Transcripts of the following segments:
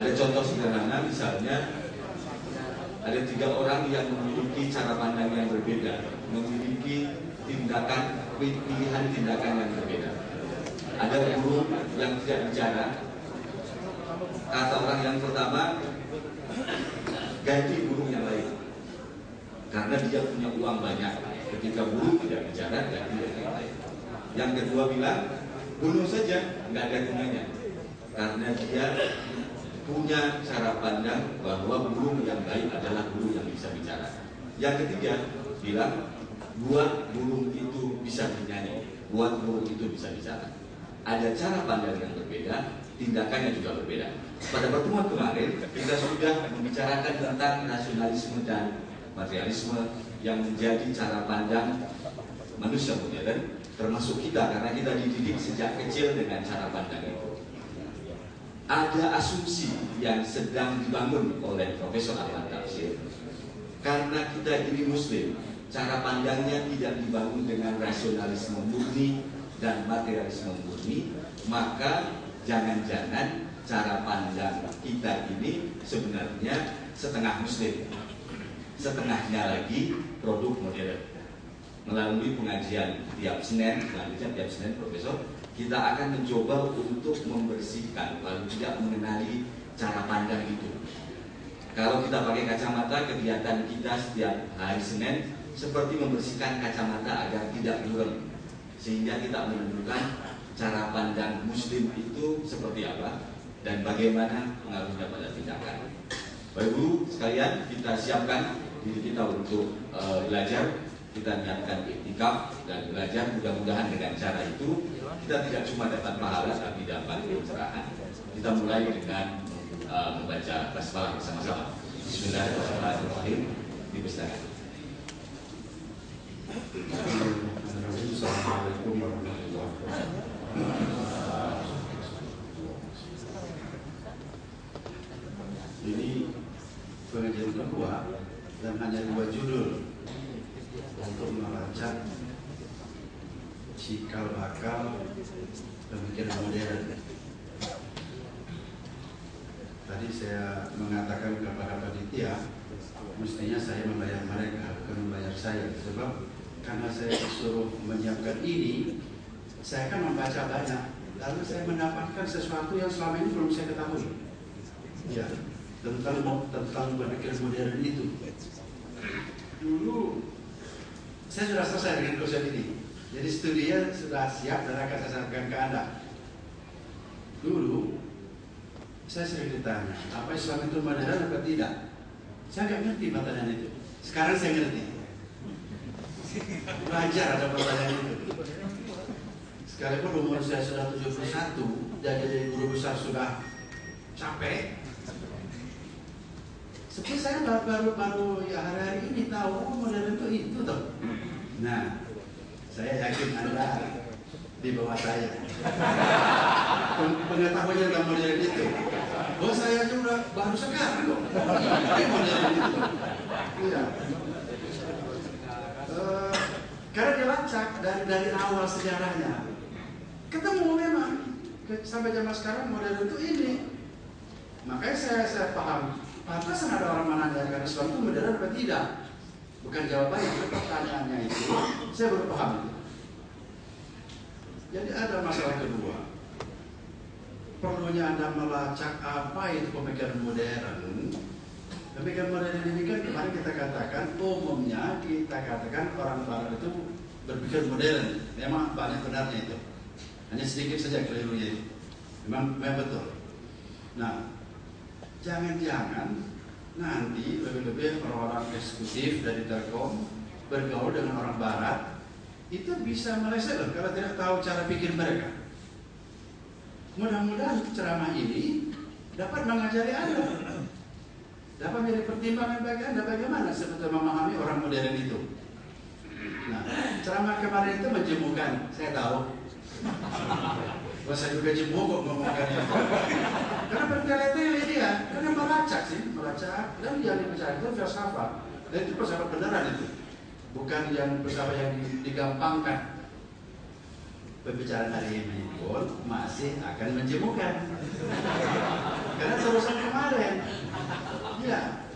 Ada contoh sederhana, misalnya ada 3 orang yang memiliki cara pandang yang berbeda, memiliki pilihan tindakan yang berbeda. Ada burung yang tidak bicara. Kata orang yang pertama, ganti burung yang lain, karena dia punya uang banyak. Ketika burung tidak bicara, ganti yang lain. Yang kedua bilang, bunuh saja, nggak ada gunanya, karena dia punya cara pandang bahwa burung yang baik adalah burung yang bisa bicara. Yang ketiga bilang, buat burung itu bisa bernyanyi, buat burung itu bisa bicara. Ada cara pandang yang berbeda, tindakannya juga berbeda. Pada pertemuan kemarin kita sudah membicarakan tentang nasionalisme dan materialisme yang menjadi cara pandang manusia modern, termasuk kita, karena kita dididik sejak kecil dengan cara pandang itu. Ada asumsi yang sedang dibangun oleh Profesor Ahmad Tafsir, karena kita ini Muslim, cara pandangnya tidak dibangun dengan rasionalisme murni dan materialisme murni, maka jangan-jangan cara pandang kita ini sebenarnya setengah Muslim, setengahnya lagi produk modern. Melalui pengajian tiap Senin, Profesor, kita akan mencoba untuk membersihkan, lalu tidak mengenali cara pandang itu. Kalau kita pakai kacamata, kegiatan kita setiap hari Senin seperti membersihkan kacamata agar tidak buram, sehingga kita menemukan cara pandang Muslim itu seperti apa dan bagaimana pengaruhnya pada tindakan. Bapak Ibu sekalian, kita siapkan diri kita untuk belajar. Kita niatkan iktikaf dan belajar, mudah-mudahan dengan cara itu kita tidak cuma dapat pahala tapi dapat pencerahan. Kita mulai dengan membaca basmalah bersama-sama. Bismillahirrahmanirrahim. Dipersilakan. Assalamualaikum warahmatullahi wabarakatuh. Ini pengajian kedua dan hanya 2 judul untuk melacak cikal bakal pemikiran modern. Tadi saya mengatakan kepada panitia, mestinya saya membayar mereka, bukan membayar saya. Sebab karena saya disuruh menyiapkan ini, saya akan membaca banyak, lalu saya mendapatkan sesuatu yang selama ini belum saya ketahui. Ya, tentang pemikiran modern itu. Dulu saya sudah selesai dengan kursus ini, jadi studinya sudah siap dan akan saya sampaikan ke Anda. Dulu saya sering ditanya, apa Islam itu modern atau tidak? Saya nggak ngerti pertanyaan itu. Sekarang saya ngerti. Belajar ada pertanyaan itu. Sekalipun umur saya sudah 71, jadi guru besar sudah capek. Seperti saya baru ya hari-hari ini tahu modern itu toh. Nah, saya yakin Anda di bawah saya. Pengetahuannya tentang modern itu. Oh, saya juga baru sekarang kok. Modern itu. Iya. Karena dilacak dari awal sejarahnya, ketemu memang sampai zaman sekarang modern itu ini. Makanya saya paham. Pantas ada orang menanyakan Islam itu modern atau tidak? Bukan jawabannya, pertanyaannya itu saya baru paham. Jadi ada masalah kedua. Perlunya Anda melacak apa itu pemikiran modern. Pemikiran modern ini kan kemarin kita katakan, umumnya kita katakan orang Barat itu berpikir modern. Memang banyak benarnya itu. Hanya sedikit saja kelirunya itu. Memang betul. Nah, jangan-jangan nanti lebih-lebih orang-orang eksekutif dari Telkom bergaul dengan orang Barat itu bisa meleset kalau tidak tahu cara pikir mereka. Mudah-mudahan ceramah ini dapat mengajari Anda, dapat menjadi pertimbangan bagi Anda bagaimana sebetulnya memahami orang modern itu. Nah, ceramah kemarin itu menjemukan, saya tahu. Saya juga jemu kok ngomongkannya. Karena bertele-tele dia, karena melacak dan yang dipercaya itu filsafat. Dan itu filsafat beneran itu, bukan yang filsafat yang digampangkan. Pembicaraan hari ini pun masih akan menjemukan. Karena terusan kemarin Ya.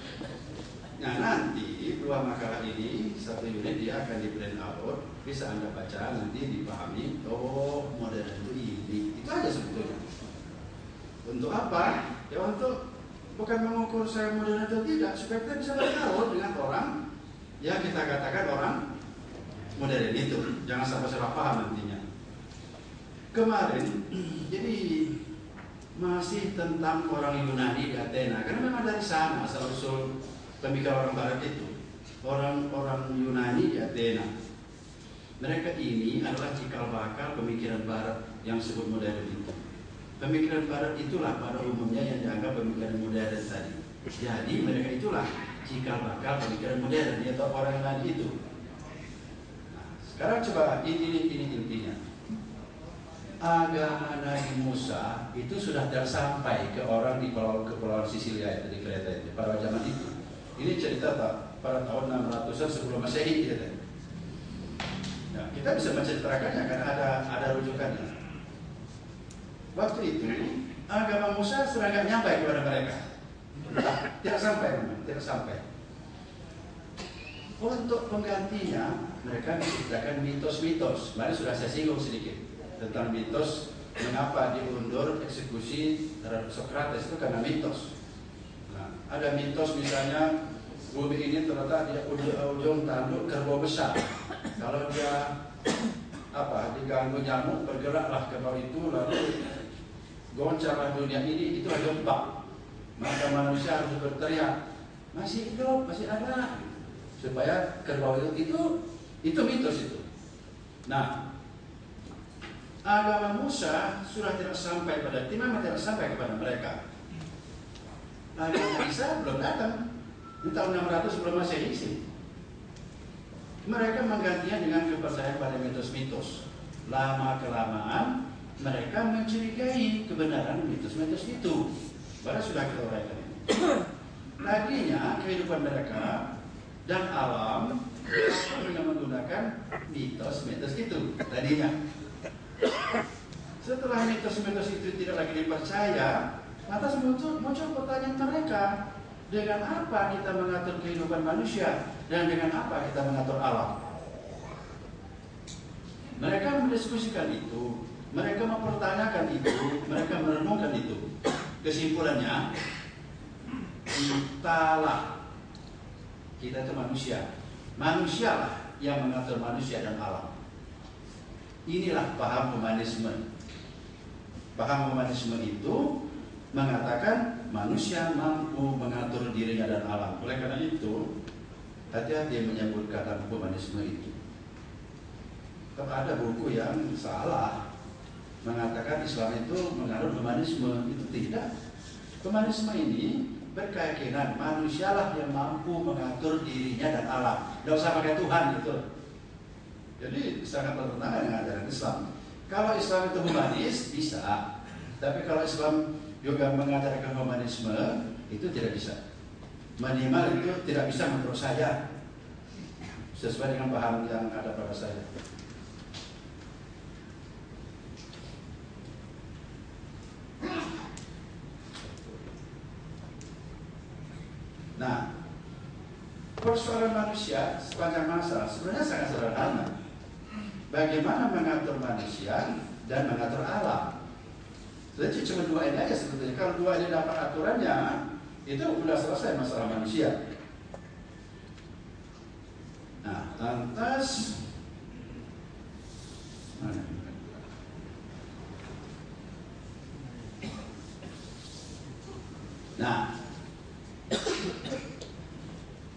Nah nanti dua makalah ini satu unit dia akan di print out, bisa Anda baca nanti dipahami. Oh modern itu ini, itu aja sebetulnya. Untuk apa? Ya untuk bukan mengukur saya modern atau tidak, supaya kita bisa bergaul dengan orang yang kita katakan orang modern itu. Jangan sampai salah paham nantinya. Kemarin, jadi masih tentang orang Yunani di Athena, karena memang dari sana asal-usul pemikiran orang Barat itu. Orang-orang Yunani di Athena, mereka ini adalah cikal bakal pemikiran Barat yang disebut modern itu. Pemikiran Barat itulah pada umumnya yang dianggap pemikiran modern tadi. Jadi mereka itulah cikal bakal pemikiran modern, yaitu orang Yunani itu. Nah, sekarang coba ini intinya. Agama Nabi Musa itu sudah tersampai ke orang di kepulauan Sisilia itu, di Kreta itu pada zaman itu. Ini cerita pada tahun 600-an sebelum Masehi gitu. Nah, kita bisa menceritakannya karena ada rujukannya. Waktu itu agama Musa sudah nggak nyampe kepada mereka. Tidak sampai. Untuk penggantinya mereka menciptakan mitos-mitos. Kemarin sudah saya singgung sedikit tentang mitos mengapa diundur eksekusi terhadap Socrates itu karena mitos. Nah, ada mitos misalnya bumi ini terletak di ujung tanduk kerbau besar. Kalau dia diganggu nyamuk, bergeraklah kerbau itu lalu goncanglah dunia ini, itulah gempa. Maka manusia harus berteriak, masih hidup, masih ada, supaya kerbau itu mitos itu. Nah, agama Musa sudah tidak sampai pada memang tidak sampai kepada mereka. Agama Isa belum datang di tahun 600 sebelum Masehi sih. Mereka menggantinya dengan kepercayaan pada mitos-mitos. Lama kelamaan mereka mencurigai kebenaran mitos-mitos itu. Padahal sudah kita uraikan ini. Tadinya kehidupan mereka dan alam dengan menggunakan mitos-mitos itu tadinya. Setelah mitos-mitos itu tidak lagi dipercaya, lantas muncul pertanyaan mereka, dengan apa kita mengatur kehidupan manusia dan dengan apa kita mengatur alam? Mereka mendiskusikan itu, mereka mempertanyakan itu, mereka merenungkan itu. Kesimpulannya, kita itu manusialah yang mengatur manusia dan alam. Inilah paham humanisme. Paham humanisme itu mengatakan manusia mampu mengatur dirinya dan alam. Oleh karena itu, hati-hati menyebut kata humanisme itu. Ada buku yang salah mengatakan Islam itu menganut humanisme. Itu tidak. Humanisme ini berkeyakinan manusialah yang mampu mengatur dirinya dan alam. Tidak usah pakai Tuhan gitu. Jadi sangat bertentangan dengan ajaran Islam. Kalau Islam itu humanis bisa, tapi kalau Islam juga mengajarkan humanisme itu tidak bisa. Minimal itu tidak bisa menurut saya, sesuai dengan paham yang ada pada saya. Nah, persoalan manusia sepanjang masa sebenarnya sangat sederhana. Bagaimana mengatur manusia dan mengatur alam. Jadi cuma dua ini aja sebetulnya. Kalau dua ini dapat aturannya, itu sudah selesai masalah manusia. Nah, lantas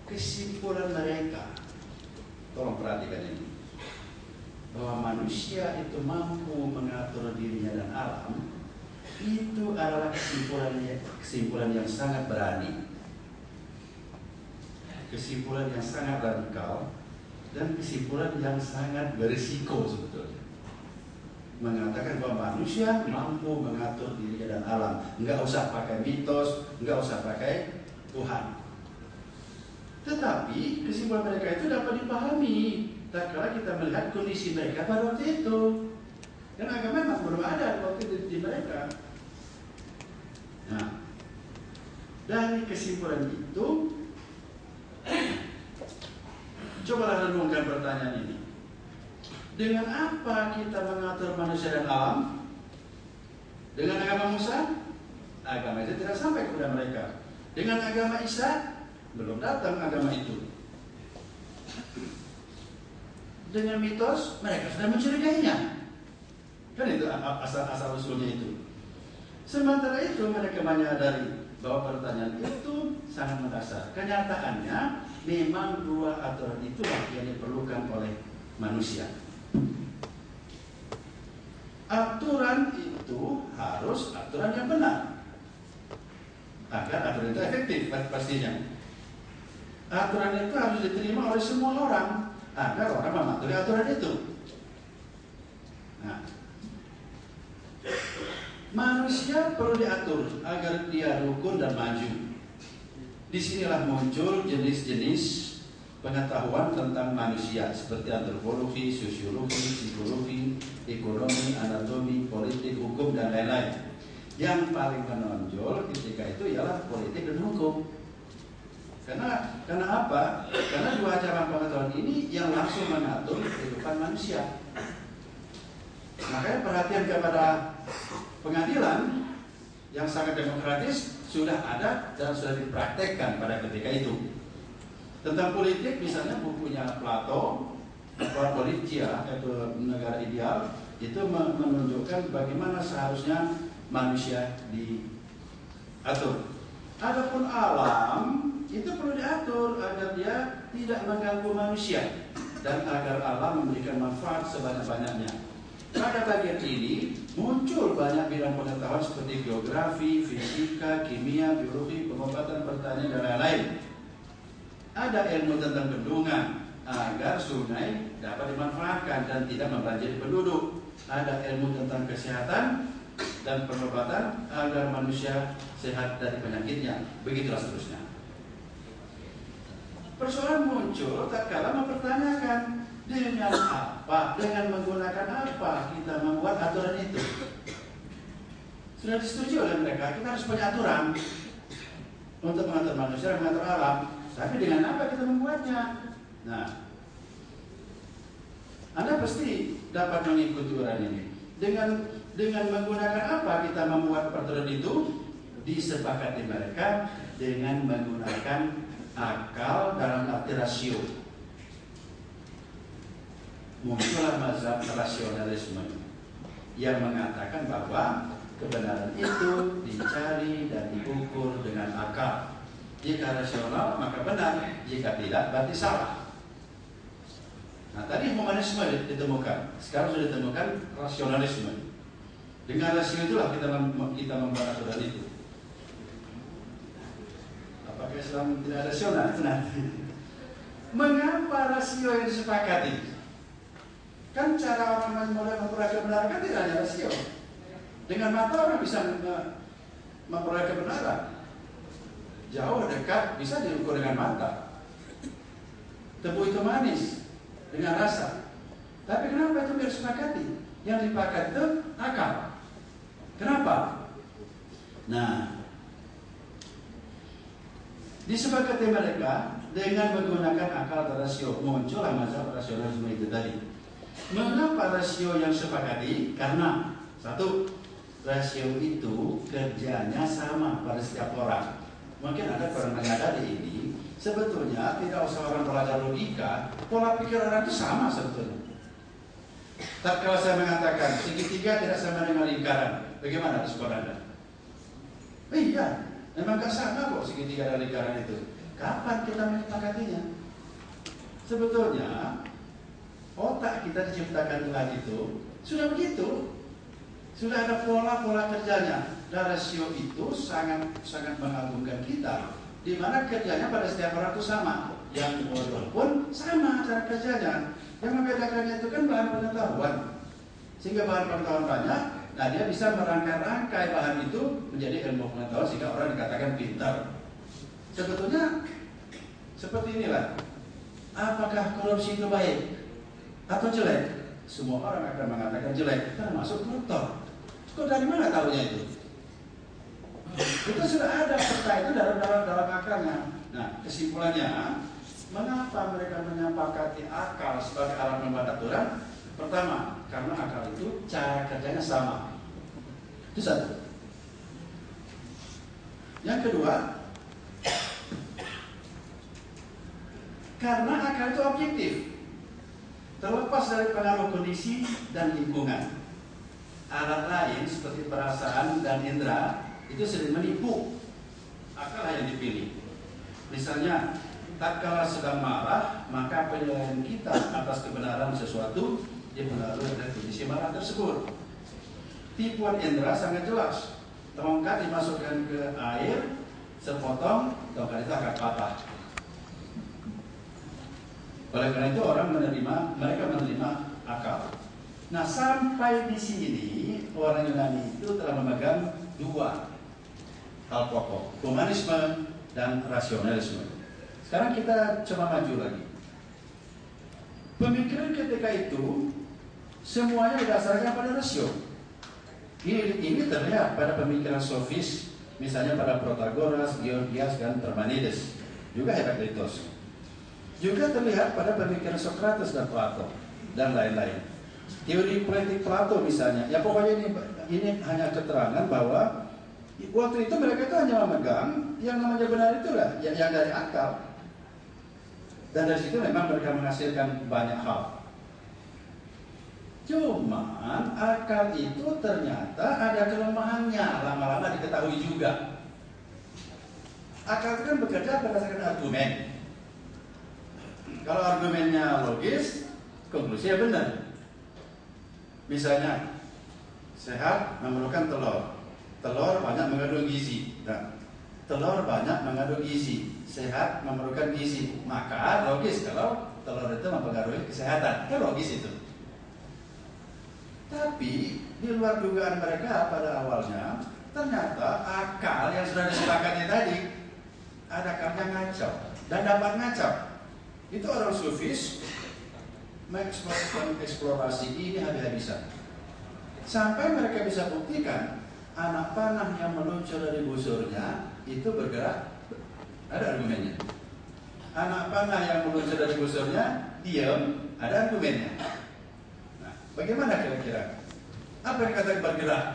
kesimpulan mereka, tolong perhatikan ini, bahwa manusia itu mampu mengatur dirinya dan alam, itu adalah kesimpulan yang sangat berani, kesimpulan yang sangat radikal, dan kesimpulan yang sangat berisiko sebetulnya. Mengatakan bahwa manusia mampu mengatur dirinya dan alam, nggak usah pakai mitos, nggak usah pakai Tuhan. Tetapi kesimpulan mereka itu dapat dipahami tatkala kita melihat kondisi mereka pada waktu itu. Dan agama memang belum ada waktu itu di mereka. Nah, Dari kesimpulan itu, cobalah renungkan pertanyaan ini. Dengan apa kita mengatur manusia dan alam? Dengan agama Musa? Agama itu tidak sampai kepada mereka. Dengan agama Isa? Belum datang agama itu. Dengan mitos, mereka sudah mencurigainya. Kan itu asal usulnya itu. Sementara itu mereka menyadari bahwa pertanyaan itu sangat mendasar. Kenyataannya memang dua aturan itulah yang diperlukan oleh manusia. Aturan itu harus aturan yang benar agar aturan itu efektif pastinya. Aturan itu harus diterima oleh semua orang agar orang mematuhi aturan itu. Nah, manusia perlu diatur agar dia rukun dan maju. Disinilah muncul jenis-jenis pengetahuan tentang manusia seperti antropologi, sosiologi, psikologi, ekonomi, anatomi, politik, hukum, dan lain-lain. Yang paling menonjol ketika itu ialah politik dan hukum. Karena apa? Karena dua cabang pengetahuan ini yang langsung mengatur kehidupan manusia. Makanya perhatian kepada pengadilan yang sangat demokratis sudah ada dan sudah dipraktekkan pada ketika itu. Tentang politik misalnya bukunya Plato, Politia atau Negara Ideal, itu menunjukkan bagaimana seharusnya manusia diatur. Adapun alam itu perlu diatur agar dia tidak mengganggu manusia dan agar alam memberikan manfaat sebanyak-banyaknya. Pada bagian ini muncul banyak bidang pengetahuan seperti geografi, fisika, kimia, biologi, pengobatan, pertanian, dan lain-lain. Ada ilmu tentang bendungan agar sungai dapat dimanfaatkan dan tidak membanjiri penduduk. Ada ilmu tentang kesehatan dan pengobatan agar manusia sehat dari penyakitnya. Begitulah seterusnya. Persoalan muncul tatkala mempertanyakan dengan apa, dengan menggunakan apa kita membuat aturan itu. Sudah disetujui oleh mereka, kita harus punya aturan untuk mengatur manusia dan mengatur alam. Tapi dengan apa kita membuatnya? Nah, Anda pasti dapat mengikuti uraian ini. Dengan menggunakan apa kita membuat peraturan itu? Disepakati mereka dengan menggunakan akal dalam arti rasio. Muncullah mazhab rasionalisme yang mengatakan bahwa kebenaran itu dicari dan diukur dengan akal. Jika rasional maka benar, jika tidak berarti salah. Nah, tadi humanisme ditemukan, sekarang sudah ditemukan rasionalisme. Dengan rasio itulah kita membuat aturan itu. Apakah Islam tidak rasional? Nanti. Mengapa rasio yang disepakati? Kan cara orang mulai memperoleh kebenaran kan tidak hanya rasio. Dengan mata orang bisa memperoleh kebenaran. Jauh, dekat, bisa diukur dengan mata. Tebu itu manis dengan rasa. Tapi kenapa itu biar disepakati? Yang disepakati itu akal. Kenapa? Nah, disepakati mereka dengan menggunakan akal atau rasio. Muncullah mazhab rasionalisme itu tadi. Mengapa rasio yang sepakati? Karena satu, rasio itu kerjanya sama pada setiap orang. Mungkin ada orang menyadari ini, sebetulnya tidak usah orang belajar logika, pola pikir orang itu sama sebetulnya. Tapi kalau saya mengatakan segitiga tidak sama dengan lingkaran, bagaimana respon Anda? Iya, memang gak sama kok segitiga dan lingkaran itu. Kapan kita menyepakatinya? Sebetulnya otak kita diciptakan Tuhan itu sudah begitu, sudah ada pola-pola kerjanya. Dan rasio itu sangat mengagumkan kita, di mana kerjanya pada setiap orang itu sama. Yang bodoh pun sama cara kerjanya. Yang membedakannya itu kan bahan pengetahuan, sehingga bahan pengetahuan banyak. Nah, dia bisa merangkai-rangkai bahan itu menjadi ilmu pengetahuan sehingga orang dikatakan pintar. Sebetulnya seperti inilah. Apakah korupsi itu baik atau jelek? Semua orang akan mengatakan jelek, termasuk koruptor. Kok dari mana tahunya itu? Itu sudah ada peta itu dalam akalnya. Nah, kesimpulannya, mengapa mereka menyepakati akal sebagai alat membuat aturan? Pertama, karena akal itu cara kerjanya sama. Itu satu. Yang kedua, karena akal itu objektif, terlepas dari pengaruh kondisi dan lingkungan. Alat lain seperti perasaan dan indera itu sering menipu. Akal yang dipilih. Misalnya, tatkala sedang marah, maka penilaian kita atas kebenaran sesuatu dipengaruhi oleh kondisi marah tersebut. Tipuan indera sangat jelas. Tongkat dimasukkan ke air, sepotong, tongkat itu akan patah. Oleh karena itu mereka menerima akal. Nah, sampai di sini orang Yunani itu telah memegang dua hal pokok, humanisme dan rasionalisme. Sekarang kita coba maju lagi. Pemikiran ketika itu semuanya didasarkan pada rasio. Ini terlihat pada pemikiran sofis, misalnya pada Protagoras, Gorgias, dan Parmenides, juga Heraklitos. Juga terlihat pada pemikiran Socrates dan Plato, dan lain-lain. Teori politik Plato misalnya, ya pokoknya ini hanya keterangan bahwa waktu itu mereka itu hanya memegang yang namanya benar itulah, yang dari akal. Dan dari situ memang mereka menghasilkan banyak hal. Cuman akal itu ternyata ada kelemahannya, lama-lama diketahui juga. Akal itu kan bekerja berdasarkan argumen. Kalau argumennya logis, konklusinya benar. Misalnya, sehat memerlukan telur. Telur banyak mengandung gizi. Nah, telur banyak mengandung gizi. Sehat memerlukan gizi. Maka logis kalau telur itu mempengaruhi kesehatan. Kan logis itu. Tapi di luar dugaan mereka pada awalnya, ternyata akal yang sudah disepakati tadi ada akalnya ngacau dan dapat ngacau. Itu orang sufis mengeksplorasi ini habis-habisan sampai mereka bisa buktikan anak panah yang meluncur dari busurnya itu bergerak. Ada argumennya. Anak panah yang meluncur dari busurnya diam, ada argumennya. Nah, bagaimana kira-kira? Apa yang dikatakan bergerak?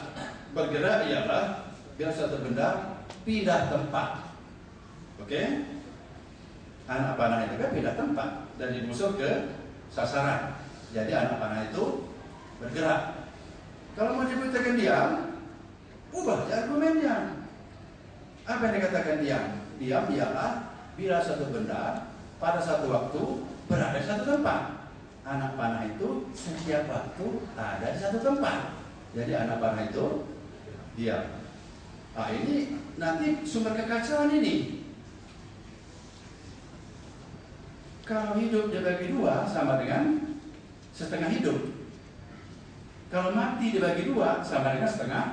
Bergerak ialah bila satu benda pindah tempat. Oke? Anak panah itu kan pindah tempat dari busur ke sasaran. Jadi anak panah itu bergerak. Kalau mau dibuktikan diam, ubah argumennya. Apa yang dikatakan diam? Diam ialah bila satu benda pada satu waktu berada di satu tempat. Anak panah itu setiap waktu ada di satu tempat. Jadi anak panah itu diam. Nah, ini nanti sumber kekacauan ini. Kalau hidup dibagi dua sama dengan setengah hidup. Kalau mati dibagi dua sama dengan setengah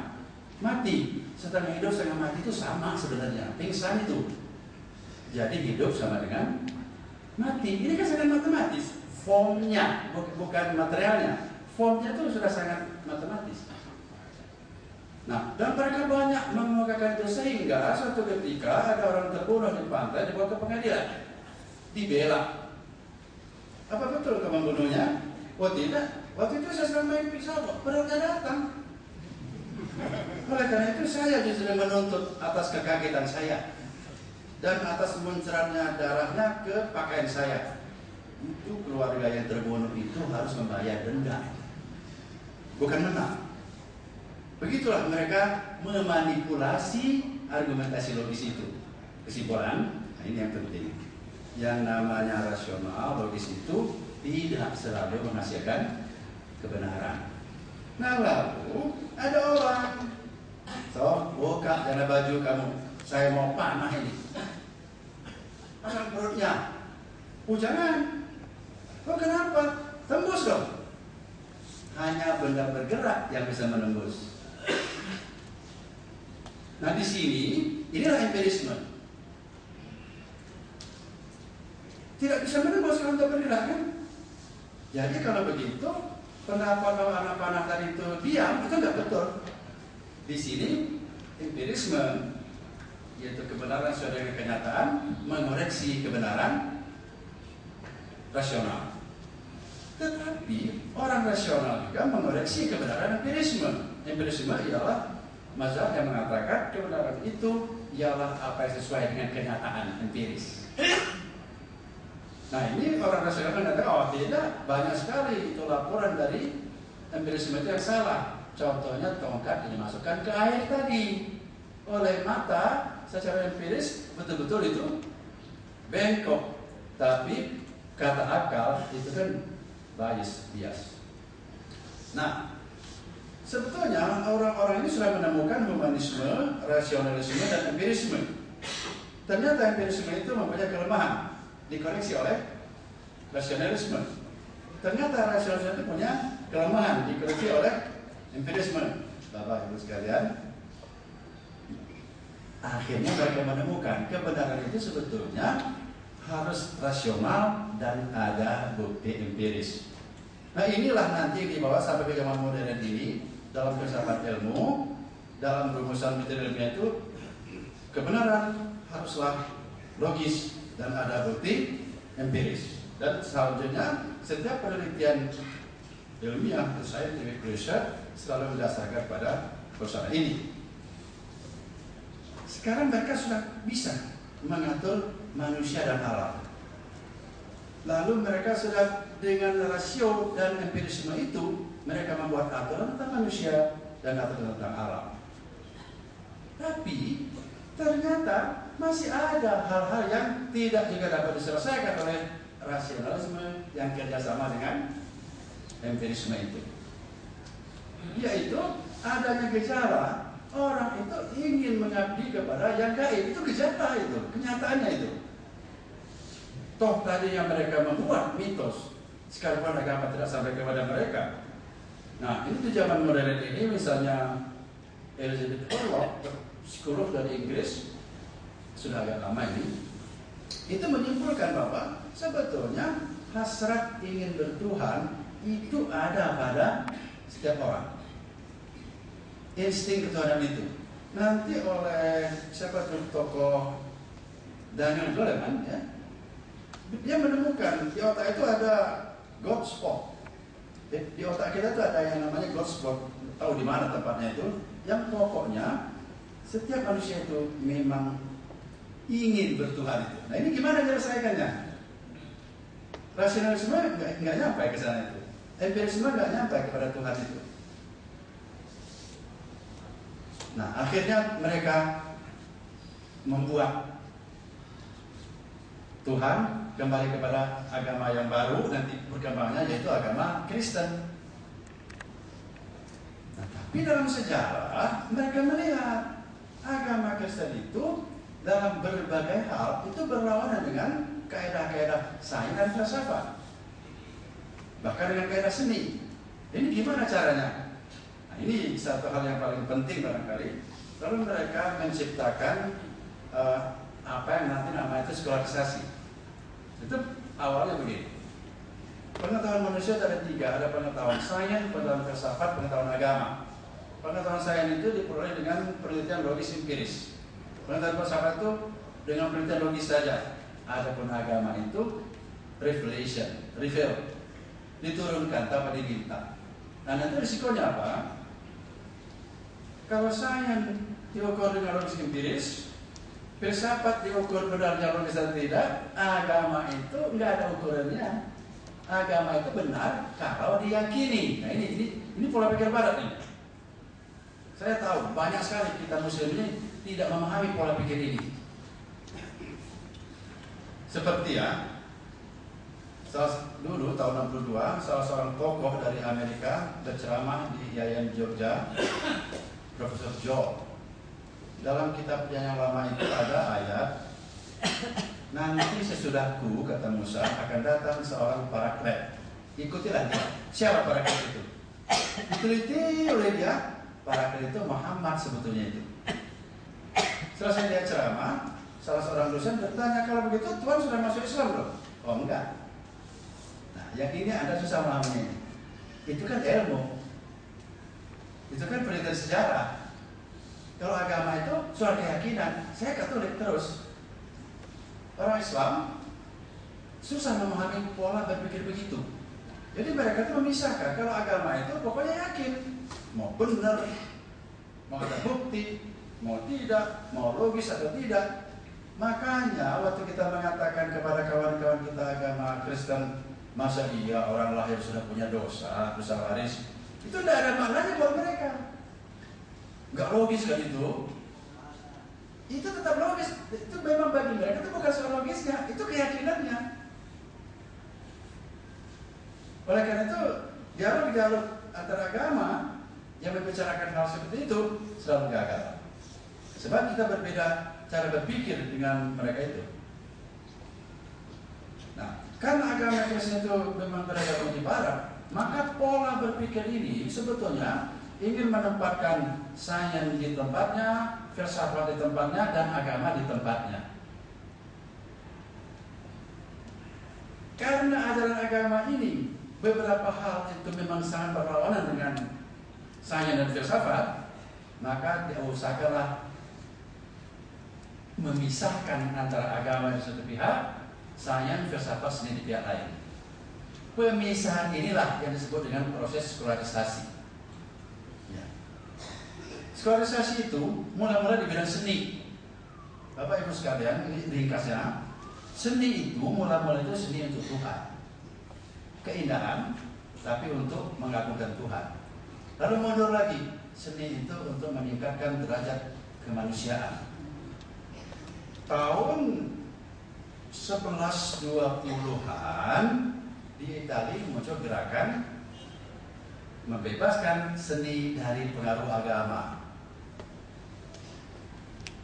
mati. Setengah hidup setengah mati itu sama sebenarnya. Pingsan itu. Jadi hidup sama dengan mati. Ini kan sangat matematis. Formnya bukan materialnya. Formnya itu sudah sangat matematis. Nah, dan mereka banyak mengemukakan itu sehingga suatu ketika ada orang terbunuh di pantai dibawa ke pengadilan, dibela. Apa betul kamu membunuhnya? Oh tidak. Waktu itu saya sedang main pisau, berarti datang. Oleh karena itu saya justru menuntut atas kekagetan saya dan atas muncratnya darahnya ke pakaian saya. Itu keluarga yang terbunuh itu harus membayar denda, bukan menang. Begitulah mereka memanipulasi argumentasi logis itu. Kesimpulan, nah ini yang penting. Yang namanya rasional, logis itu tidak selalu menghasilkan kebenaran. Nah lalu ada orang, so buka jana baju kamu, saya mau panah ini. Pasang perutnya, jangan. Oh kenapa? Tembus dong. Hanya benda bergerak yang bisa menembus. Nah di sini inilah empirisme. Tidak bisa menembus kalau tidak bergerak kan? Jadi kalau begitu, pendapat kalau anak panah tadi itu diam itu nggak betul. Di sini empirisme yaitu kebenaran sesuai dengan kenyataan, mengoreksi kebenaran rasional. Tetapi orang rasional juga mengoreksi kebenaran empirisme. Empirisme ialah mazhab yang mengatakan kebenaran itu ialah apa yang sesuai dengan kenyataan empiris. Nah, ini orang rasional mengatakan, oh tidak, banyak sekali itu laporan dari empirisme itu yang salah. Contohnya tongkat yang dimasukkan ke air tadi oleh mata secara empiris betul-betul itu bengkok, tapi kata akal itu kan bias. Nah, sebetulnya orang-orang ini sudah menemukan humanisme, rasionalisme, dan empirisme. Ternyata empirisme itu mempunyai kelemahan, dikoreksi oleh rasionalisme. Ternyata rasionalisme itu punya kelemahan, dikoreksi oleh empirisme. Bapak Ibu sekalian, akhirnya mereka menemukan kebenaran itu sebetulnya harus rasional dan ada bukti empiris. Nah, inilah nanti yang dibawa sampai ke zaman modern ini dalam filsafat ilmu, dalam rumusan metode ilmiah itu kebenaran haruslah logis dan ada bukti empiris. Dan selanjutnya setiap penelitian ilmiah atau scientific research selalu berdasarkan pada persoalan ini. Sekarang mereka sudah bisa mengatur manusia dan alam. Lalu mereka sudah dengan rasio dan empirisme itu mereka membuat aturan tentang manusia dan aturan tentang alam. Tapi ternyata masih ada hal-hal yang tidak juga dapat diselesaikan oleh rasionalisme yang kerjasama dengan empirisme itu. Yaitu adanya gejala, orang itu ingin mengabdi kepada yang gaib. Itu gejala itu, kenyataannya itu. Toh tadi yang mereka membuat mitos, sekalipun agama tidak sampai kepada mereka. Nah, ini di zaman modern ini misalnya Elizabeth Warlock, psikolog dari Inggris, sudah agak lama ini, itu menyimpulkan bahwa sebetulnya hasrat ingin bertuhan itu ada pada setiap orang. Insting ketuhanan itu. Nanti oleh siapa tuh tokoh Daniel Goleman, ya, dia menemukan di otak itu ada God spot. Di otak kita itu ada yang namanya God spot. Tahu di mana tempatnya itu? Yang pokoknya setiap manusia itu memang ingin bertuhan itu. Nah, ini gimana menyelesaikannya? Rasionalisme nggak nyampe ke sana itu. Empirisme nggak nyampe kepada Tuhan itu. Nah, akhirnya mereka membuat Tuhan kembali kepada agama yang baru, nanti perkembangannya yaitu agama Kristen. Nah, tapi dalam sejarah mereka melihat agama Kristen itu dalam berbagai hal itu berlawanan dengan kaidah-kaidah sains dan filsafat, bahkan dengan kaidah seni. Ini gimana caranya? Nah, ini satu hal yang paling penting barangkali. Lalu mereka menciptakan apa yang nanti namanya itu skolarisasi. Itu awalnya begini. Pengetahuan manusia ada tiga, ada pengetahuan sains, pengetahuan filsafat, pengetahuan agama. Pengetahuan sains itu diperoleh dengan penelitian logis empiris. Pengetahuan filsafat itu dengan penelitian logis saja. Adapun agama itu revel, diturunkan tanpa diminta. Nah, nanti risikonya apa? Kalau sains diukur dengan logis empiris, filsafat diukur benarnya logis dan tidak, agama itu nggak ada ukurannya. Agama itu benar kalau diyakini. Nah, ini pola pikir Barat ini. Saya tahu banyak sekali kita Muslim ini tidak memahami pola pikir ini. Seperti ya, dulu tahun 62 salah seorang tokoh dari Amerika berceramah di IAIN Jogja, Profesor Joel. Dalam kitabnya yang lama itu ada ayat, nanti sesudahku, kata Musa, akan datang seorang paraklet. Ikutilah dia. Siapa paraklet itu? Diteliti oleh dia, paraklet itu Muhammad sebetulnya itu. Selesai dia ceramah, salah seorang dosen bertanya, kalau begitu Tuhan sudah masuk Islam loh? Oh enggak. Nah, yang ini Anda susah memahaminya. Itu kan ilmu. Itu kan penelitian sejarah. Kalau agama itu soal keyakinan, saya Katolik terus. Orang Islam susah memahami pola berpikir begitu. Jadi mereka itu memisahkan kalau agama itu pokoknya yakin, mau benar, mau ada bukti, mau tidak, mau logis atau tidak. Makanya waktu kita mengatakan kepada kawan-kawan kita agama Kristen, masa iya orang lahir sudah punya dosa waris, itu tidak ada maknanya buat mereka. Nggak logis kan itu? Itu tetap logis. Itu memang bagi mereka itu bukan soal logisnya, itu keyakinannya. Oleh karena itu, dialog antara agama yang membicarakan hal seperti itu selalu gagal. Sebab kita berbeda cara berpikir dengan mereka itu. Nah, karena agama Kristen itu memang beragam di barat, maka pola berpikir ini sebetulnya ingin menempatkan sains di tempatnya, filsafat di tempatnya, dan agama di tempatnya. Karena ajaran agama ini beberapa hal itu memang sangat berlawanan dengan sains dan filsafat, maka diusahakanlah memisahkan antara agama di satu pihak, sains, filsafat seni di pihak lain. Pemisahan inilah yang disebut dengan proses skolarisasi. Skolarisasi itu mula-mula di bidang seni. Bapak Ibu sekalian, ini ringkasnya. Seni itu mula-mula itu seni untuk Tuhan. Keindahan, tapi untuk mengagungkan Tuhan. Lalu mundur lagi, seni itu untuk meningkatkan derajat kemanusiaan. Tahun 1120-an di Italia muncul gerakan membebaskan seni dari pengaruh agama.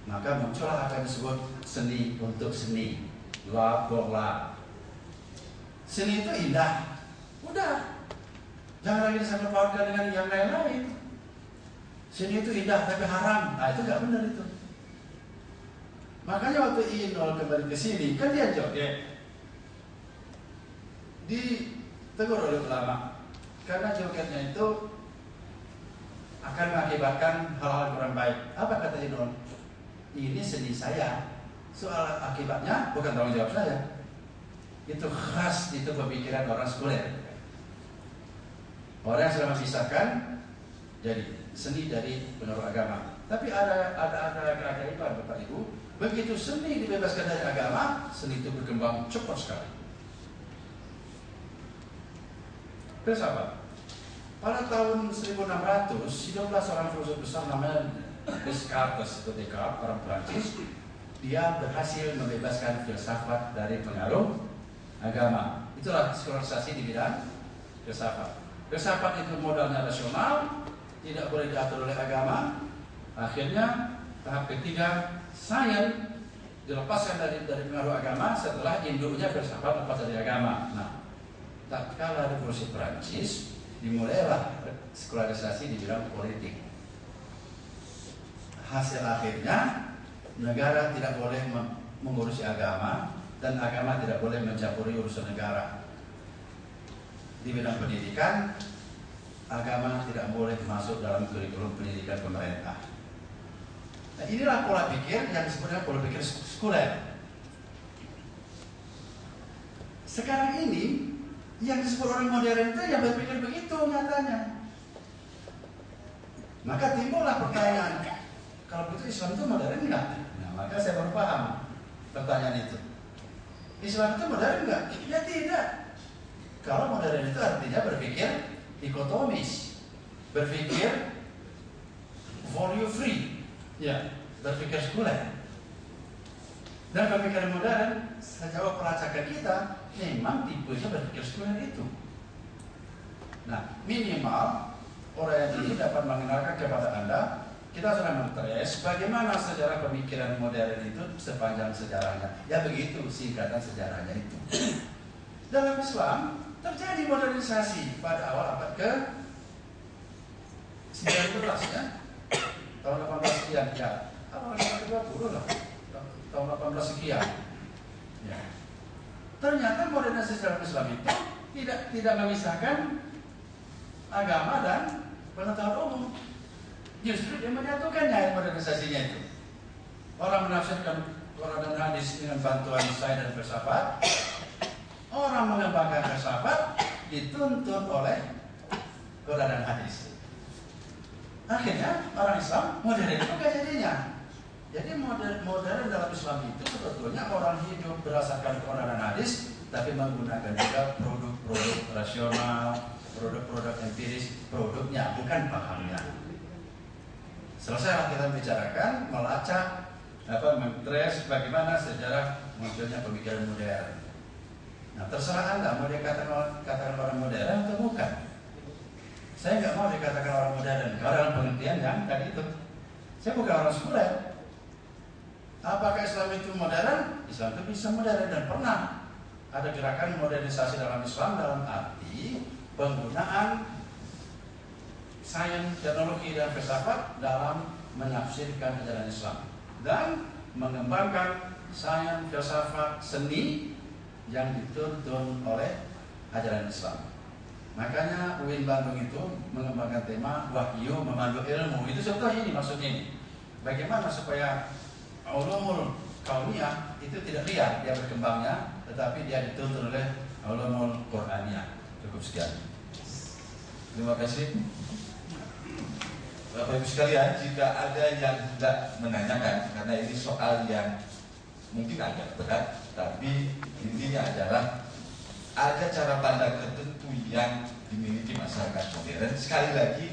Maka muncullah apa yang disebut seni untuk seni, la pour la. Seni itu indah, udah, jangan lagi disangkut pautkan dengan yang lain-lain. Seni itu indah tapi haram, nah itu nggak benar itu. Makanya waktu Inol kembali ke sini, kan dia joget, ditegur oleh ulama, karena jogetnya itu akan mengakibatkan hal-hal kurang baik. Apa kata Inol? Ini seni saya, soal akibatnya bukan tanggung jawab saya. Itu khas, itu pemikiran orang sekuler. Orang yang sudah memisahkan jadi seni dari pengaruh agama. Tapi ada keajaiban Bapak Ibu, begitu seni dibebaskan dari agama, seni itu berkembang cepat sekali. Filsafat. Pada tahun 1600, hiduplah seorang filsuf besar namanya Descartes atau Descartes, orang Prancis. Dia berhasil membebaskan filsafat dari pengaruh agama. Itulah skolarisasi di bidang filsafat. Filsafat itu modalnya rasional, tidak boleh diatur oleh agama. Akhirnya tahap ketiga, sains dilepaskan dari pengaruh agama setelah induknya filsafat lepas dari agama. Nah, tatkala revolusi Prancis, dimulailah skolarisasi di bidang politik. Hasil akhirnya negara tidak boleh mengurusi agama dan agama tidak boleh mencampuri urusan negara. Di bidang pendidikan, agama tidak boleh masuk dalam kurikulum pendidikan pemerintah. Nah, inilah pola pikir yang disebut dengan pola pikir sekuler. Sekarang ini yang disebut orang modern itu yang berpikir begitu nyatanya. Maka timbullah pertanyaan, kalau begitu Islam itu modern enggak? Nah, maka saya baru paham pertanyaan itu. Islam itu modern enggak? Ya tidak. Kalau modern itu artinya berpikir dikotomis, berpikir value free, ya, berpikir sekuler. Dan pemikiran modern sejauh pelacakan kita memang tipenya berpikir sekuler itu. Nah, minimal orang ini dapat mengenalkan kepada Anda, kita sudah mentres bagaimana sejarah pemikiran modern itu sepanjang sejarahnya. Ya begitu singkatan sejarahnya itu. Dalam Islam terjadi modernisasi pada awal abad ke-19 ya. Tahun 18 sekian ya. Awal abad ke-20 lah. Tahun 18 sekian. Ya. Ternyata modernisasi dalam Islam itu tidak memisahkan agama dan pengetahuan umum. Justru dia menyatukannya modernisasinya itu. Orang menafsirkan Quran dan hadis dengan bantuan sains dan filsafat. Orang mengembangkan filsafat dituntun oleh Quran dan hadis. Akhirnya orang Islam modern juga jadinya. Jadi modern dalam Islam itu sebetulnya orang hidup berdasarkan Quran dan hadis, tapi menggunakan juga produk-produk rasional, produk-produk empiris, produknya bukan pahamnya. Selesai kita bicarakan, melacak, mentrace bagaimana sejarah munculnya pemikiran modern. Nah, terserah Anda mau dikatakan orang modern atau bukan. Saya nggak mau dikatakan orang modern, kalau dalam pengertian yang tadi itu. Saya bukan orang sekuler. Apakah Islam itu modern? Islam itu bisa modern dan pernah ada gerakan modernisasi dalam Islam dalam arti penggunaan sains, teknologi dan filsafat dalam menafsirkan ajaran Islam dan mengembangkan sains, filsafat, seni yang dituntun oleh ajaran Islam. Makanya UIN Bandung itu mengembangkan tema wahyu memandu ilmu. Itu sebetulnya ini maksudnya ini. Bagaimana supaya ulumul kauniyah itu tidak liar dia berkembangnya, tetapi dia dituntun oleh ulumul Qur'aniyah. Cukup sekian. Terima kasih. Bapak Ibu sekalian, jika ada yang tidak menanyakan, karena ini soal yang mungkin agak berat, tapi intinya adalah ada cara pandang tertentu yang dimiliki masyarakat modern. Sekali lagi,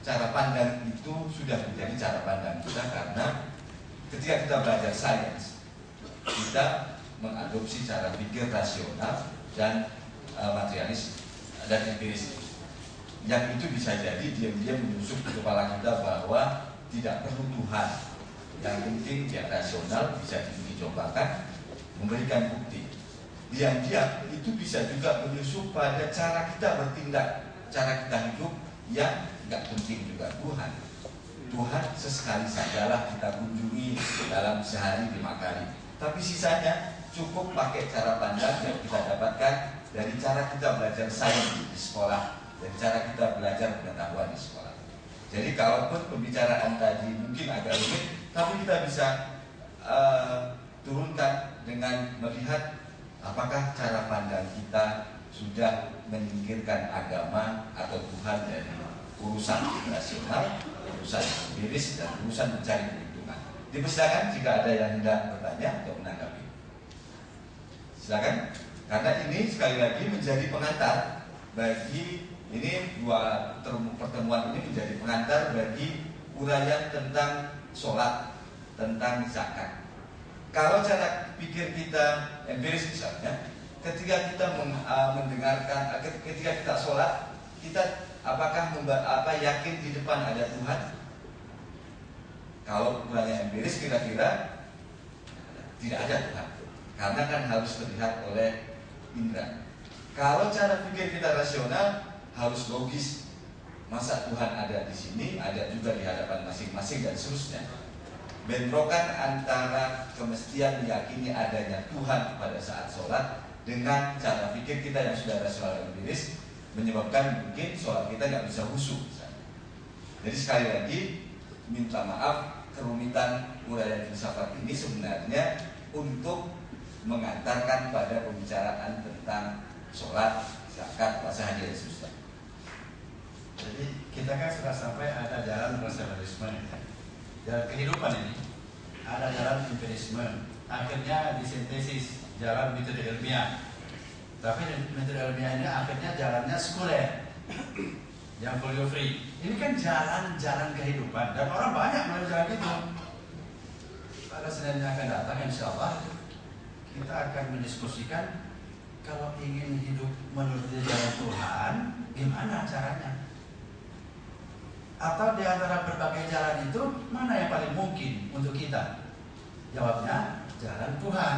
cara pandang itu sudah menjadi cara pandang kita karena ketika kita belajar sains, kita mengadopsi cara pikir rasional dan materialis dan empiris. Yang itu bisa jadi diam-diam menusuk di kepala kita bahwa tidak perlu Tuhan. Yang penting dia rasional, bisa dicobakan, memberikan bukti. Diam-diam itu bisa juga menusuk pada cara kita bertindak, cara kita hidup yang nggak penting juga Tuhan. Tuhan sesekali sajalah kita kunjungi dalam sehari 5 kali. Tapi sisanya cukup pakai cara pandang yang kita dapatkan dari cara kita belajar sains di sekolah, dari cara kita belajar pengetahuan di sekolah. Jadi kalaupun pembicaraan tadi mungkin agak rumit, tapi kita bisa turunkan dengan melihat apakah cara pandang kita sudah menyingkirkan agama atau Tuhan dari urusan rasional, urusan empiris, dan urusan mencari keuntungan. Dipersilakan jika ada yang hendak bertanya atau menanggapi. Silakan, karena ini sekali lagi menjadi pengantar bagi ini dua pertemuan ini menjadi pengantar bagi uraian tentang sholat, tentang zakat. Kalau cara pikir kita empiris misalnya, ketika kita mendengarkan, ketika kita sholat, kita apakah yakin di depan ada Tuhan? Kalau ukurannya empiris kira-kira tidak ada Tuhan, karena kan harus terlihat oleh indera. Kalau cara pikir kita rasional, harus logis. Masa Tuhan ada di sini, ada juga di hadapan masing-masing dan seterusnya. Bentrokan antara kemestian meyakini adanya Tuhan pada saat sholat dengan cara pikir kita yang sudah rasional dan empiris menyebabkan mungkin sholat kita nggak bisa khusyuk. Jadi sekali lagi minta maaf, kerumitan uraian filsafat ini sebenarnya untuk mengantarkan pada pembicaraan tentang sholat, zakat, puasa, haji dan seterusnya. Jadi kita kan sudah sampai ada jalan rasionalisme, jalan kehidupan ini, ada jalan empirisme, akhirnya disintesis jalan metode ilmiah. Tapi metode ilmiah ini akhirnya jalannya sekuler, yang polio free. Ini kan jalan-jalan kehidupan dan orang banyak melalui jalan itu. Pada Senin yang akan datang, insya Allah kita akan mendiskusikan kalau ingin hidup menurut jalan Tuhan, gimana caranya? Atau di antara berbagai jalan itu mana yang paling mungkin untuk kita? Jawabnya jalan Tuhan.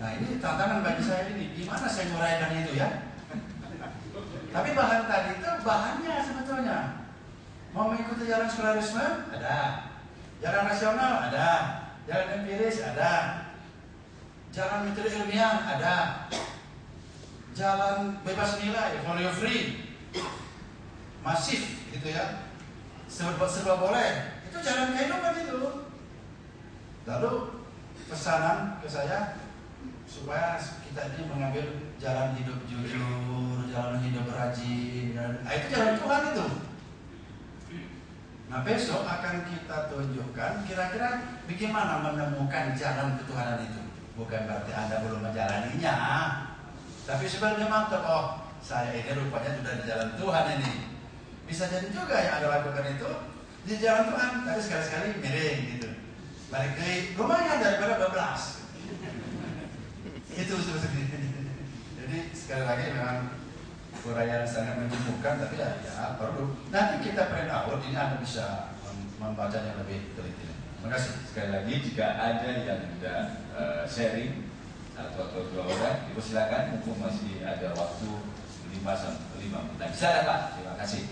Nah ini tantangan bagi saya ini, gimana saya menguraikan itu ya? Tapi bahan tadi itu bahannya sebetulnya. Mau mengikuti jalan sekularisme? Ada. Jalan rasional? Ada. Jalan empiris? Ada. Jalan metode ilmiah? Ada. Jalan bebas nilai, folio free, masif gitu ya. serba boleh. Itu jalan kehidupan itu. Lalu pesanan ke saya supaya kita ini mengambil jalan hidup jujur, jalan hidup rajin, itu jalan Tuhan itu. Nah besok akan kita tunjukkan kira-kira bagaimana menemukan jalan ketuhanan itu. Bukan berarti Anda belum menjalaninya, tapi sebenarnya mantap, oh saya ini rupanya sudah di jalan Tuhan ini. Bisa jadi juga yang Anda lakukan itu di jalan Tuhan, tapi sekali-sekali miring gitu. Balik ke lumayan daripada 12. Itu sebetulnya. Jadi sekali lagi memang uraian sangat menjemukan, tapi ya perlu. Nanti kita print out, ini Anda bisa membacanya lebih teliti. Terima kasih. Sekali lagi jika ada yang tidak sharing atau dua orang, silakan. Mumpung masih ada waktu 5 menit. Silakan Pak. Terima kasih.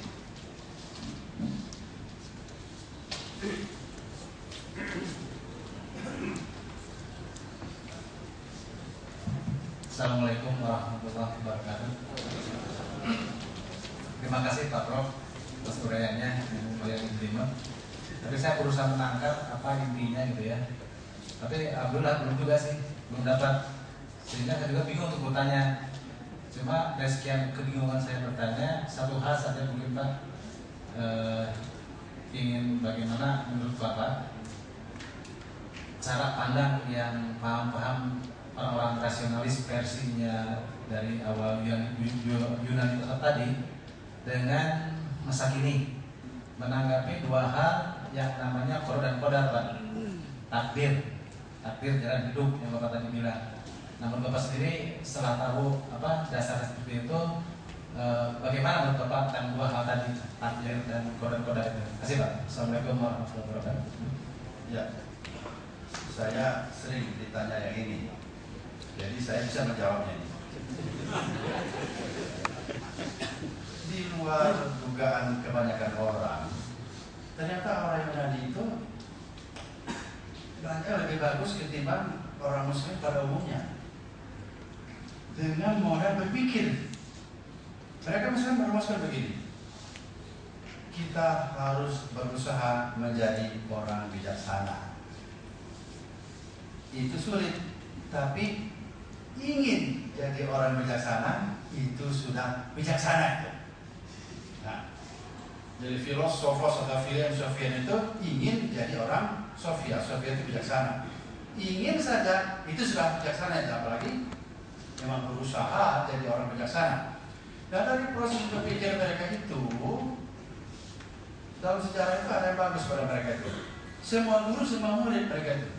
Assalamualaikum warahmatullahi wabarakatuh. Terima kasih Pak Prof atas uraiannya yang diterima. Tapi saya berusaha menangkap apa intinya gitu ya. Tapi alhamdulillah belum juga sih, belum dapat. Sehingga saya juga bingung untuk bertanya. Cuma dari sekian kebingungan saya bertanya, satu hal saja mungkin Pak, ingin bagaimana menurut Bapak cara pandang yang paham-paham orang-orang rasionalis versinya dari awal Yunani tadi dengan masa kini menanggapi dua hal yang namanya qada dan qadar, Pak. Takdir jalan hidup yang Bapak tadi bilang. Namun Bapak sendiri setelah tahu dasar seperti itu, bagaimana menurut Bapak tentang dua hal tadi, takdir dan qada dan qadar itu? Terima kasih Pak. Assalamualaikum warahmatullahi wabarakatuh. Ya, saya sering ditanya yang ini. Jadi saya bisa menjawabnya ini. Di luar dugaan kebanyakan orang, ternyata orang Yunani itu banyak lebih bagus ketimbang orang Muslim pada umumnya. Dengan modal berpikir, mereka misalnya merumuskan begini: kita harus berusaha menjadi orang bijaksana. Itu sulit, tapi ingin jadi orang bijaksana itu sudah bijaksana. Nah, jadi filosofos atau filosofian itu ingin jadi orang sofia itu bijaksana. Ingin saja itu sudah bijaksana, apalagi memang berusaha jadi orang bijaksana. Dan dari proses berpikir mereka itu, dalam sejarah itu ada yang bagus pada mereka itu. Semua guru, semua murid mereka itu.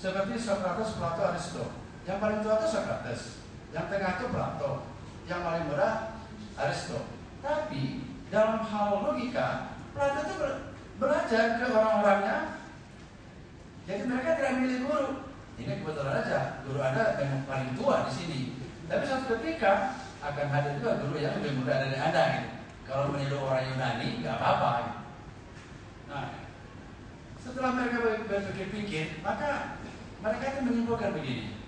Seperti Socrates, Plato, Aristo. Yang paling tua itu Socrates, yang tengah itu Plato, yang paling muda Aristo. Tapi dalam hal logika, Plato itu belajar ke orang-orangnya. Jadi mereka tidak milih guru. Ini kebetulan aja guru Anda yang paling tua di sini. Tapi suatu ketika akan hadir juga guru yang lebih muda dari Anda. Gitu. Kalau meniru orang Yunani, nggak apa-apa. Gitu. Nah, setelah mereka berpikir-pikir, maka mereka itu menyimpulkan begini: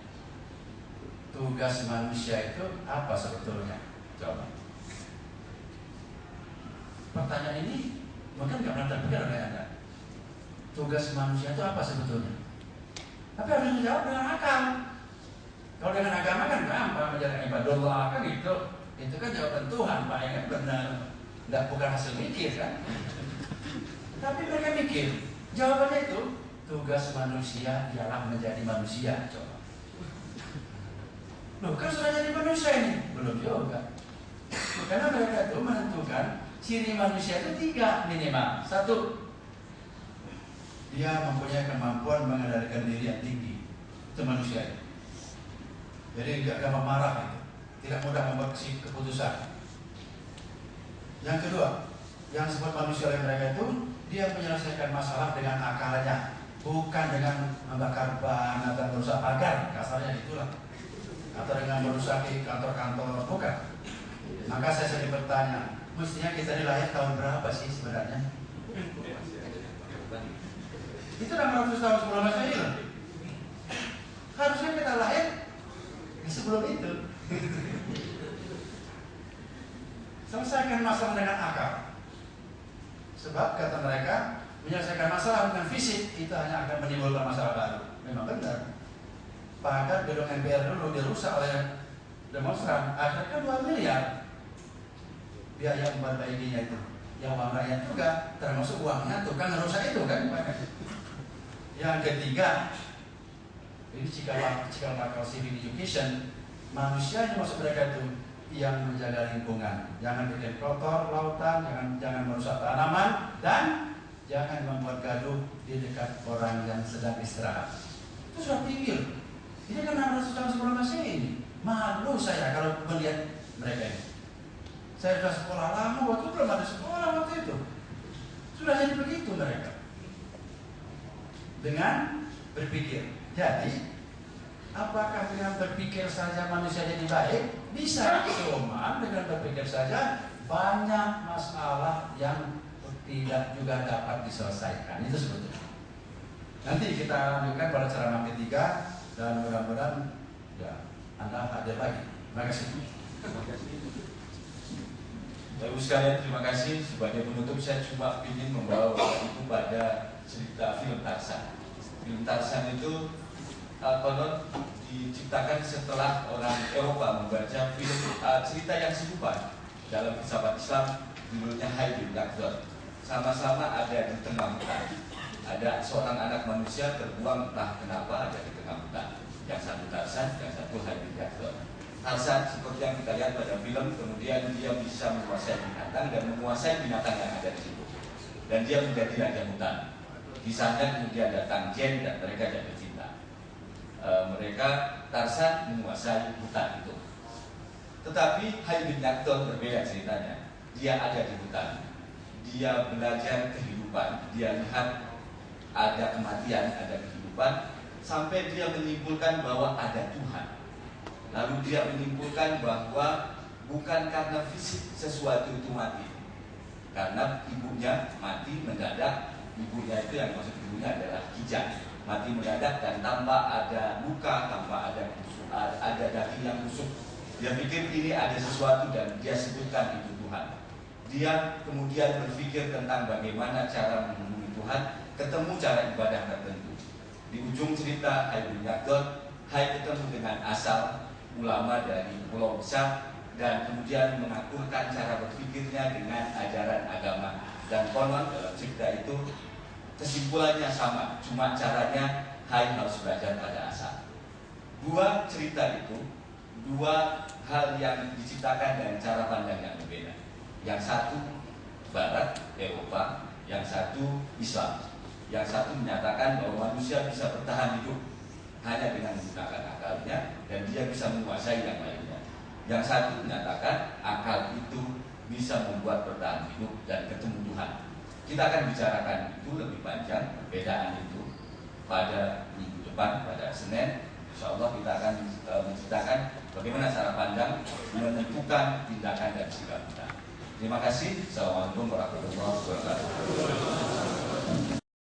tugas manusia itu apa sebetulnya? Coba. Pertanyaan ini mungkin nggak pernah terpikir oleh Anda. Tugas manusia itu apa sebetulnya? Tapi harus menjawab dengan akal. Kalau dengan agama kan gampang, menjalani ibadullah kan gitu. Itu kan jawaban Tuhan, Pak, yang kan benar. Nggak bukan hasil mikir kan? Tapi mereka mikir, jawabannya itu tugas manusia ialah menjadi manusia. Coba. Loh, kan sudah jadi manusia ini? Belum juga. Karena mereka itu menentukan ciri manusia itu 3 minimal. 1, dia mempunyai kemampuan mengendalikan diri yang tinggi. Itu manusia. Jadi tidak gampang marah gitu. Tidak mudah membuat keputusan. Yang kedua, yang disebut manusia oleh mereka itu, dia menyelesaikan masalah dengan akalnya, bukan dengan membakar ban atau merusak pagar, kasarnya itulah. Atau dengan merusak kantor-kantor, bukan. Maka saya sering bertanya, mestinya kita dilahir tahun berapa sih sebenarnya? Itu 600 tahun sebelum Masehi loh. Harusnya kita lahir sebelum itu. Selesaikan masalah dengan akal. Sebab kata mereka, menyelesaikan masalah dengan fisik itu hanya akan menimbulkan masalah baru. Memang benar. Bahkan gedung MPR dulu dirusak oleh demonstran, akhirnya 2 miliar biaya memperbaikinya itu. Yang uang rakyat juga, termasuk uangnya tukang rusak itu kan. Yang ketiga, ini cikal bakal civil education, manusia yang masuk mereka itu yang menjaga lingkungan, jangan bikin kotor lautan, jangan merusak tanaman, dan jangan membuat gaduh di dekat orang yang sedang istirahat. Itu sudah tinggi. Ini kan 600 tahun sebelum Masehi ini. Malu saya kalau melihat mereka ini. Saya sudah sekolah lama, waktu belum ada sekolah waktu itu. Sudah jadi begitu mereka. Dengan berpikir. Jadi, apakah dengan berpikir saja manusia jadi baik? Bisa, cuma dengan berpikir saja banyak masalah yang tidak juga dapat diselesaikan. Itu sebetulnya. Nanti kita lanjutkan pada ceramah ketiga dan mudah-mudahan ya Anda hadir lagi. Terima kasih. Bapak sekalian, terima kasih. Sebagai penutup saya cuma ingin membawa itu pada cerita film Tarzan. Film Tarzan itu konon diciptakan setelah orang Eropa membaca film cerita yang serupa dalam filsafat Islam, judulnya Hai bin Yakdor. Sama-sama ada di tengah hutan. Ada seorang anak manusia terbuang entah kenapa ada di tengah hutan. Yang satu Tarzan, yang satu Hai bin Yakdor. Tarzan seperti yang kita lihat pada film, kemudian dia bisa menguasai binatang dan menguasai binatang yang ada di situ. Dan dia menjadi raja hutan. Di sana kemudian datang Jen dan mereka jatuh cinta. Mereka Tarzan menguasai hutan itu. Tetapi Hai bin Yakdor berbeda ceritanya. Dia ada di hutan. Dia belajar kehidupan. Dia lihat ada kematian, ada kehidupan, sampai dia menyimpulkan bahwa ada Tuhan. Lalu dia menyimpulkan bahwa bukan karena fisik sesuatu itu mati, karena ibunya mati mendadak. Ibunya itu yang maksud ibunya adalah Kijang, mati mendadak dan tanpa ada luka, tanpa ada daging yang busuk. Dia pikir ini ada sesuatu dan dia sebutkan itu Tuhan. Dia kemudian berpikir tentang bagaimana cara menghubungi Tuhan, ketemu cara ibadah tertentu. Di ujung cerita Hai bin Yakdor, Hai ketemu dengan Asal, ulama dari Pulau Besar, dan kemudian mengaturkan cara berpikirnya dengan ajaran agama. Dan konon dalam cerita itu kesimpulannya sama, cuma caranya Hai harus belajar pada Asal. Dua cerita itu, dua hal yang diciptakan dengan cara pandang yang berbeda. Yang satu Barat, Eropa, yang satu Islam. Yang satu menyatakan bahwa manusia bisa bertahan hidup hanya dengan menggunakan akalnya dan dia bisa menguasai yang lainnya. Yang satu menyatakan akal itu bisa membuat bertahan hidup dan ketemu Tuhan. Kita akan bicarakan itu lebih panjang, perbedaan itu pada minggu depan, pada Senin. Insya Allah kita akan menceritakan bagaimana cara pandang menentukan tindakan dan sikap kita. Terima kasih. Assalamualaikum warahmatullahi wabarakatuh.